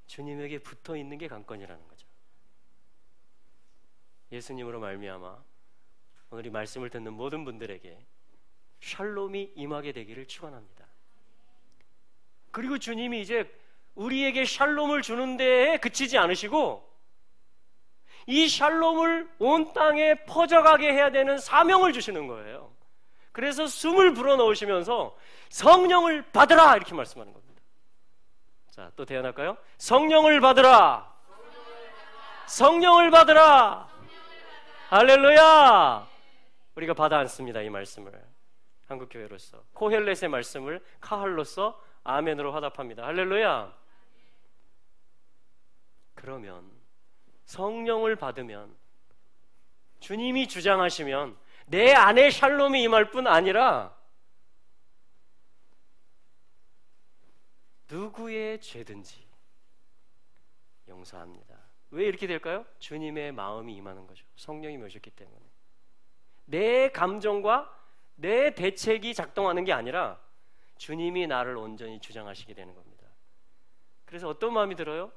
주님에게 붙어 있는 게 관건이라는 거죠. 예수님으로 말미암아 오늘 이 말씀을 듣는 모든 분들에게 샬롬이 임하게 되기를 축원합니다. 그리고 주님이 이제 우리에게 샬롬을 주는 데에 그치지 않으시고 이 샬롬을 온 땅에 퍼져가게 해야 되는 사명을 주시는 거예요. 그래서 숨을 불어넣으시면서 성령을 받으라 이렇게 말씀하는 겁니다. 자, 또 대언할까요? 성령을 받으라. 성령을 받으라. 할렐루야. 우리가 받아 안습니다. 이 말씀을 한국교회로서 코헬렛의 말씀을 카할로서 아멘으로 화답합니다. 할렐루야. 그러면 성령을 받으면, 주님이 주장하시면 내 안에 샬롬이 임할 뿐 아니라 누구의 죄든지 용서합니다. 왜 이렇게 될까요? 주님의 마음이 임하는 거죠. 성령이 오셨기 때문에. 내 감정과 내 대책이 작동하는 게 아니라 주님이 나를 온전히 주장하시게 되는 겁니다. 그래서 어떤 마음이 들어요?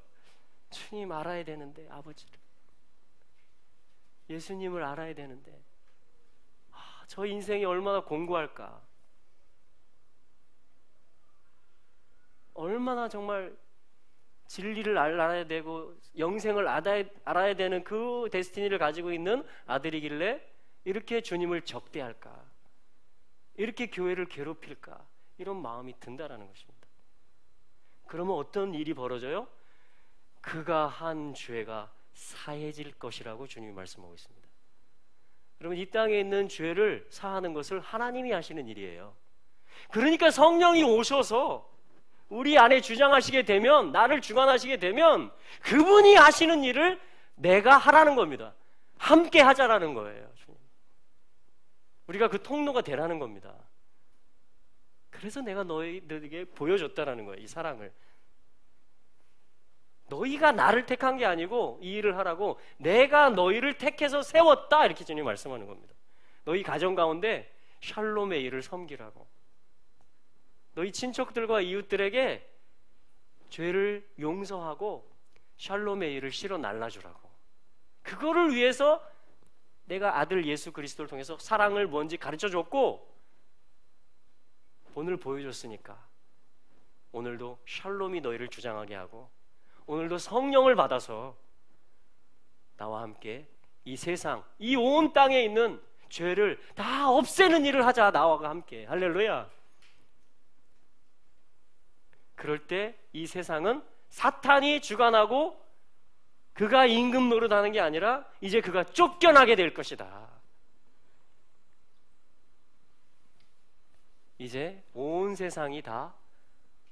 주님 알아야 되는데, 아버지를, 예수님을 알아야 되는데, 저 인생이 얼마나 공고할까, 얼마나 정말 진리를 알아야 되고 영생을 알아야 되는 그 데스티니를 가지고 있는 아들이길래 이렇게 주님을 적대할까, 이렇게 교회를 괴롭힐까, 이런 마음이 든다라는 것입니다. 그러면 어떤 일이 벌어져요? 그가 한 죄가 사해질 것이라고 주님이 말씀하고 있습니다. 여러분, 이 땅에 있는 죄를 사하는 것을 하나님이 하시는 일이에요. 그러니까 성령이 오셔서 우리 안에 주장하시게 되면, 나를 주관하시게 되면 그분이 하시는 일을 내가 하라는 겁니다. 함께 하자라는 거예요. 우리가 그 통로가 되라는 겁니다. 그래서 내가 너희들에게 보여줬다라는 거예요. 이 사랑을. 너희가 나를 택한 게 아니고 이 일을 하라고 내가 너희를 택해서 세웠다, 이렇게 주님 말씀하는 겁니다. 너희 가정 가운데 샬롬의 일을 섬기라고, 너희 친척들과 이웃들에게 죄를 용서하고 샬롬의 일을 실어 날라주라고, 그거를 위해서 내가 아들 예수 그리스도를 통해서 사랑을 뭔지 가르쳐줬고 오늘 보여줬으니까 오늘도 샬롬이 너희를 주장하게 하고 오늘도 성령을 받아서 나와 함께 이 세상, 이 온 땅에 있는 죄를 다 없애는 일을 하자, 나와 함께. 할렐루야. 그럴 때 이 세상은 사탄이 주관하고 그가 임금 노릇하는 게 아니라 이제 그가 쫓겨나게 될 것이다. 이제 온 세상이 다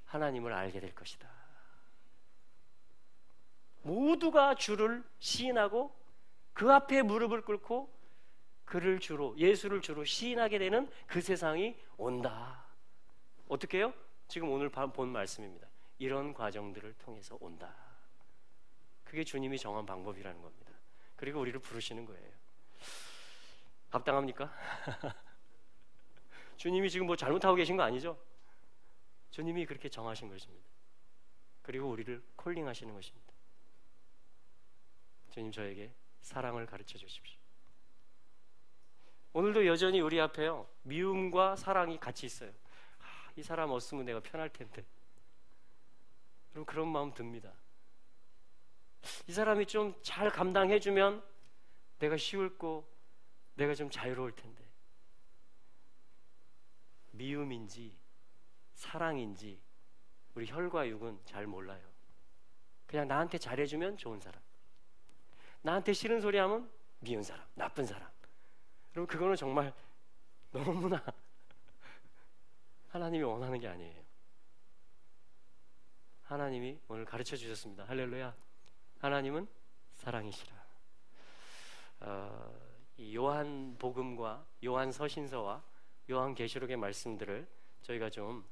하나님을 알게 될 것이다. 모두가 주를 시인하고 그 앞에 무릎을 꿇고 그를 주로, 예수를 주로 시인하게 되는 그 세상이 온다. 어떻게 해요? 지금 오늘 본 말씀입니다. 이런 과정들을 통해서 온다. 그게 주님이 정한 방법이라는 겁니다. 그리고 우리를 부르시는 거예요. 합당합니까? 주님이 지금 뭐 잘못하고 계신 거 아니죠? 주님이 그렇게 정하신 것입니다. 그리고 우리를 콜링하시는 것입니다. 주님, 저에게 사랑을 가르쳐 주십시오. 오늘도 여전히 우리 앞에요, 미움과 사랑이 같이 있어요. 이 사람 없으면 내가 편할 텐데. 그럼 그런 마음 듭니다. 이 사람이 좀 잘 감당해주면 내가 쉬울고 내가 좀 자유로울 텐데. 미움인지 사랑인지 우리 혈과 육은 잘 몰라요. 그냥 나한테 잘해주면 좋은 사람, 나한테 싫은 소리 하면 미운 사람, 나쁜 사람. 그럼 그거는 정말 너무나 하나님이 원하는 게 아니에요. 하나님이 오늘 가르쳐 주셨습니다. 할렐루야. 하나님은 사랑이시라. 이 요한복음과 요한서신서와 요한계시록의 말씀들을 저희가 좀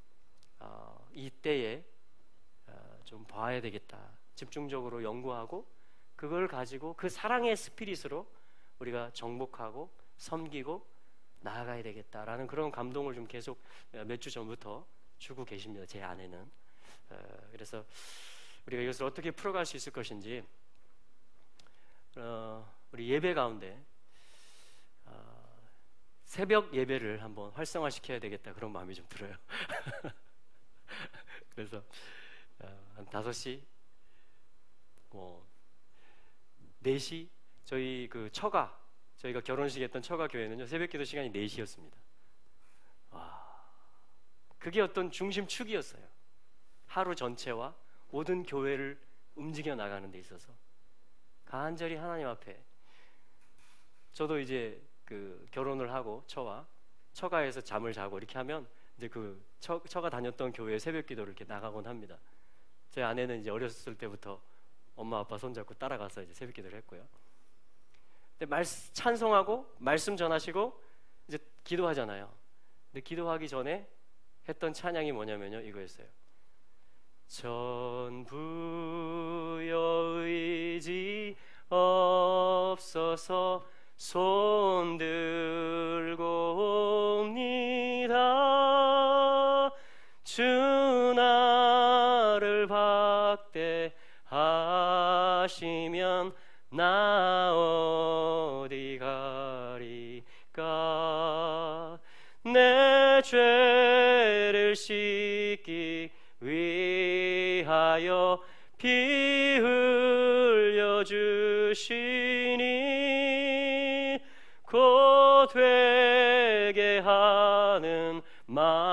이때에 좀 봐야 되겠다. 집중적으로 연구하고 그걸 가지고 그 사랑의 스피릿으로 우리가 정복하고 섬기고 나아가야 되겠다라는 그런 감동을 좀 계속 몇 주 전부터 주고 계십니다. 제 안에는. 그래서 우리가 이것을 어떻게 풀어갈 수 있을 것인지 우리 예배 가운데 새벽 예배를 한번 활성화시켜야 되겠다 그런 마음이 좀 들어요. 그래서 한 5시 4시 저희 그 저희가 결혼식 했던 처가 교회는요 새벽 기도 시간이 4시였습니다. 와, 그게 어떤 중심축이었어요. 하루 전체와 모든 교회를 움직여 나가는 데 있어서 간절히 하나님 앞에, 저도 이제 그 결혼을 하고 처가에서 잠을 자고 이렇게 하면 이제 그 처가 다녔던 교회 새벽 기도를 이렇게 나가곤 합니다. 제 아내는 이제 어렸을 때부터 엄마 아빠 손잡고 따라가서 이제 새벽 기도를 했고요. 근데 찬송하고 말씀 전하시고 이제 기도하잖아요. 근데 기도하기 전에 했던 찬양이 뭐냐면요, 이거였어요. 전부여 의지 없어서 손 들고 옵니다. 주 나를 박대하시면 나 어디 가리까. 내 죄를 씻기 위하여 피 흘려 주시니 곧 되게 하는 마음으로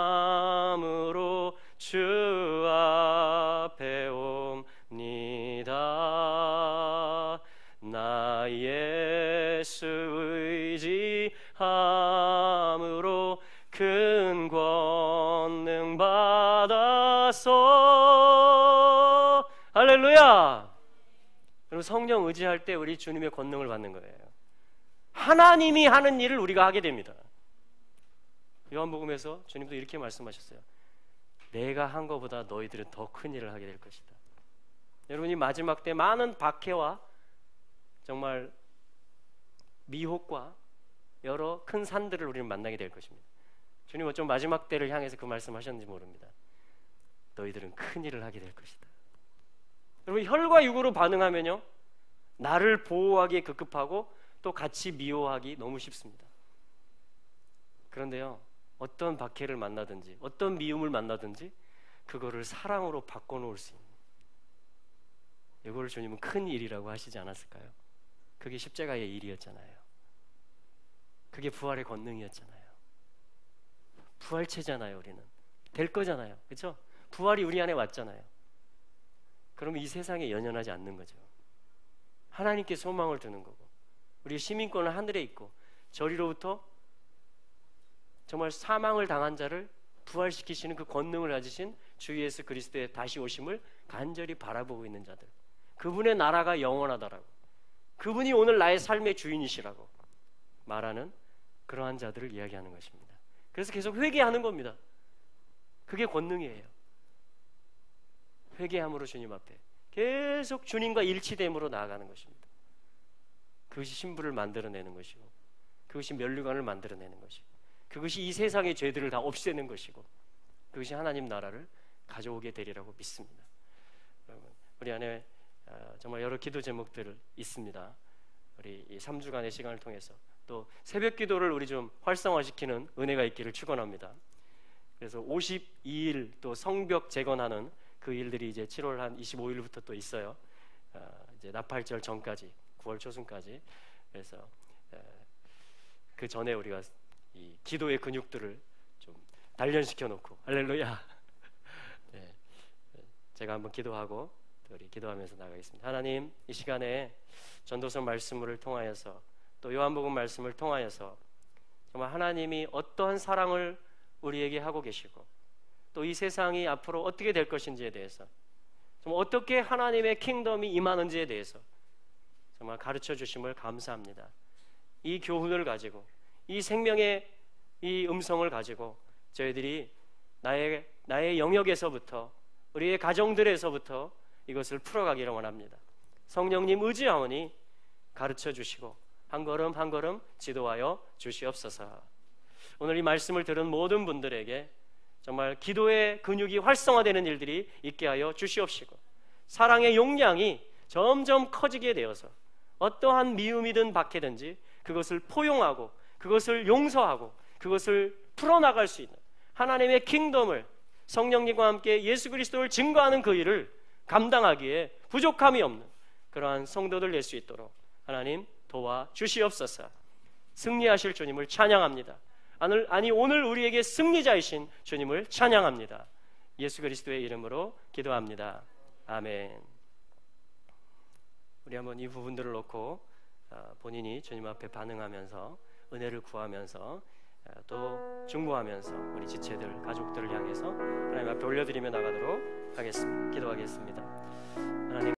주 앞에 옵니다. 나 예수 의지함으로 큰 권능 받아서. 할렐루야. 여러분, 성령 의지할 때 우리 주님의 권능을 받는 거예요. 하나님이 하는 일을 우리가 하게 됩니다. 요한복음에서 주님도 이렇게 말씀하셨어요. 내가 한 것보다 너희들은 더 큰 일을 하게 될 것이다. 여러분이 마지막 때 많은 박해와 정말 미혹과 여러 큰 산들을 우리는 만나게 될 것입니다. 주님 어쩜 마지막 때를 향해서 그 말씀하셨는지 모릅니다. 너희들은 큰 일을 하게 될 것이다. 여러분, 혈과 육으로 반응하면요 나를 보호하기에 급급하고 또 같이 미워하기 너무 쉽습니다. 그런데요, 어떤 박해를 만나든지 어떤 미움을 만나든지 그거를 사랑으로 바꿔놓을 수 있는, 이걸 주님은 큰 일이라고 하시지 않았을까요? 그게 십자가의 일이었잖아요. 그게 부활의 권능이었잖아요. 부활체잖아요. 우리는 될 거잖아요. 그렇죠? 부활이 우리 안에 왔잖아요. 그러면 이 세상에 연연하지 않는 거죠. 하나님께 소망을 두는 거고, 우리 시민권은 하늘에 있고, 저리로부터 정말 사망을 당한 자를 부활시키시는 그 권능을 가지신 주 예수 그리스도의 다시 오심을 간절히 바라보고 있는 자들, 그분의 나라가 영원하다라고, 그분이 오늘 나의 삶의 주인이시라고 말하는 그러한 자들을 이야기하는 것입니다. 그래서 계속 회개하는 겁니다. 그게 권능이에요. 회개함으로 주님 앞에 계속 주님과 일치됨으로 나아가는 것입니다. 그것이 신부를 만들어내는 것이고, 그것이 면류관을 만들어내는 것이고, 그것이 이 세상의 죄들을 다 없애는 것이고, 그것이 하나님 나라를 가져오게 되리라고 믿습니다. 여러분, 우리 안에 정말 여러 기도 제목들 있습니다. 우리 이 3주간의 시간을 통해서 또 새벽 기도를 우리 좀 활성화시키는 은혜가 있기를 축원합니다. 그래서 52일 또 성벽 재건하는 그 일들이 이제 7월 한 25일부터 또 있어요. 이제 나팔절 전까지 9월 초순까지. 그래서 그 전에 우리가 이 기도의 근육들을 좀 단련시켜 놓고 할렐루야. 네, 제가 한번 기도하고 또 우리 기도하면서 나가겠습니다. 하나님, 이 시간에 전도서 말씀을 통하여서 또 요한복음 말씀을 통하여서 정말 하나님이 어떠한 사랑을 우리에게 하고 계시고 또 이 세상이 앞으로 어떻게 될 것인지에 대해서 정말 어떻게 하나님의 킹덤이 임하는지에 대해서 정말 가르쳐 주심을 감사합니다. 이 교훈을 가지고 이 생명의 이 음성을 가지고 저희들이 나의 영역에서부터 우리의 가정들에서부터 이것을 풀어가기를 원합니다. 성령님 의지하오니 가르쳐 주시고 한 걸음 한 걸음 지도하여 주시옵소서. 오늘 이 말씀을 들은 모든 분들에게 정말 기도의 근육이 활성화되는 일들이 있게 하여 주시옵시고 사랑의 용량이 점점 커지게 되어서 어떠한 미움이든 박해든지 그것을 포용하고 그것을 용서하고 그것을 풀어나갈 수 있는 하나님의 킹덤을 성령님과 함께 예수 그리스도를 증거하는 그 일을 감당하기에 부족함이 없는 그러한 성도들 낼 수 있도록 하나님 도와주시옵소서. 승리하실 주님을 찬양합니다. 아니 오늘 우리에게 승리자이신 주님을 찬양합니다. 예수 그리스도의 이름으로 기도합니다. 아멘. 우리 한번 이 부분들을 놓고 본인이 주님 앞에 반응하면서 은혜를 구하면서 또 중보하면서 우리 지체들 가족들을 향해서 하나님 앞에 올려드리며 나가도록 하겠습니다. 기도하겠습니다.